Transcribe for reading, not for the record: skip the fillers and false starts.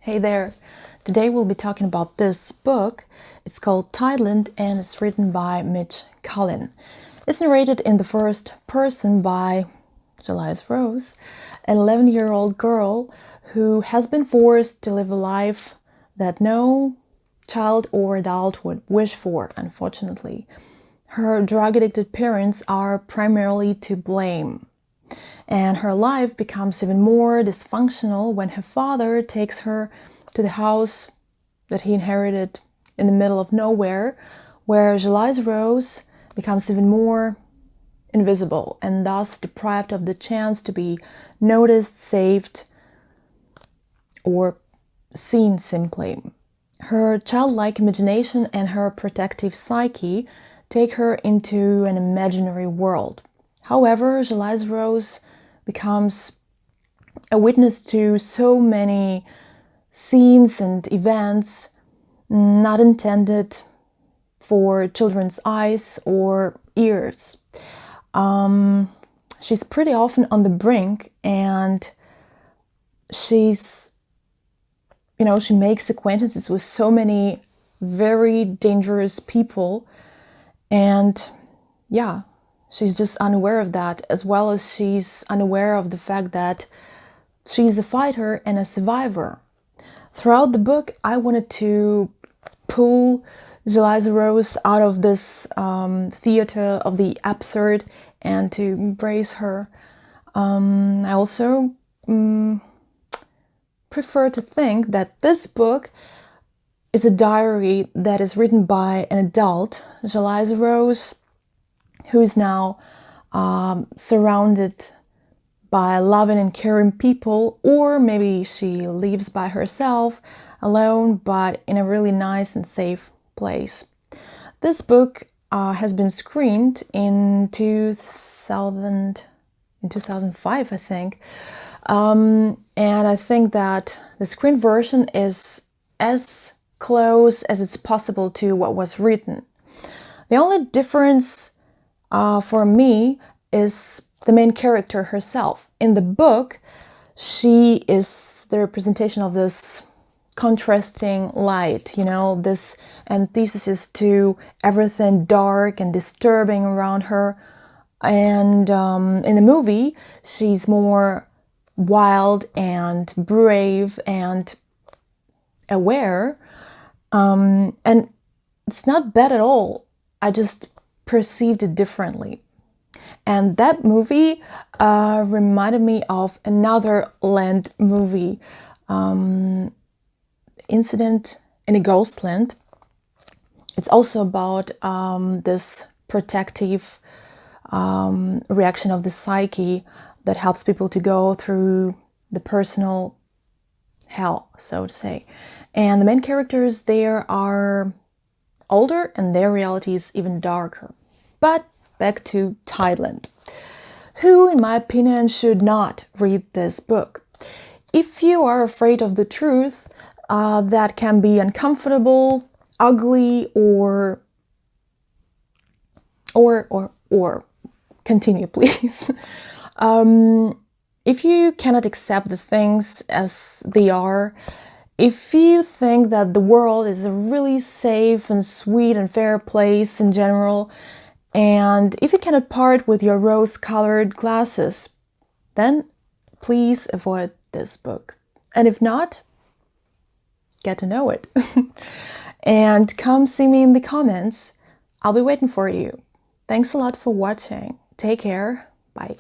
Hey there! Today we'll be talking about this book. It's called Tideland and it's written by Mitch, Cullin. It's narrated in the first person by July Rose, an 11-year-old girl who has been forced to live a life that no child or adult would wish for, unfortunately. Her drug-addicted parents are primarily to blame. And her life becomes even more dysfunctional when her father takes her to the house that he inherited in the middle of nowhere, where July's Rose becomes even more invisible and thus deprived of the chance to be noticed, saved, or seen simply. Her childlike imagination and her protective psyche take her into an imaginary world. However, July's Rose becomes a witness to so many scenes and events not intended for children's eyes or ears. She's pretty often on the brink, and she makes acquaintances with so many very dangerous people, and yeah, she's just unaware of that, as well as she's unaware of the fact that she's a fighter and a survivor. Throughout the book, I wanted to pull July Rose out of this theater of the absurd and to embrace her. I also prefer to think that this book is a diary that is written by an adult, July Rose, who's now surrounded by loving and caring people, or maybe she lives by herself, alone, but in a really nice and safe place. This book has been screened in 2005, I think. And I think that the screen version is as close as it's possible to what was written. The only difference for me is the main character herself. In the book, she is the representation of this contrasting light, this antithesis to everything dark and disturbing around her. And in the movie, she's more wild and brave and aware. And it's not bad at all. I just perceived it differently. And that movie reminded me of another Land movie, Incident in a Ghost Land. It's also about this protective reaction of the psyche that helps people to go through the personal hell, so to say. And the main characters there are older and their reality is even darker. But back to Tideland, who, in my opinion, should not read this book. If you are afraid of the truth, that can be uncomfortable, ugly, or continue, please. If you cannot accept the things as they are, if you think that the world is a really safe and sweet and fair place in general, and if you cannot part with your rose-colored glasses, then please avoid this book. And if not, get to know it. And come see me in the comments. I'll be waiting for you. Thanks a lot for watching. Take care. Bye.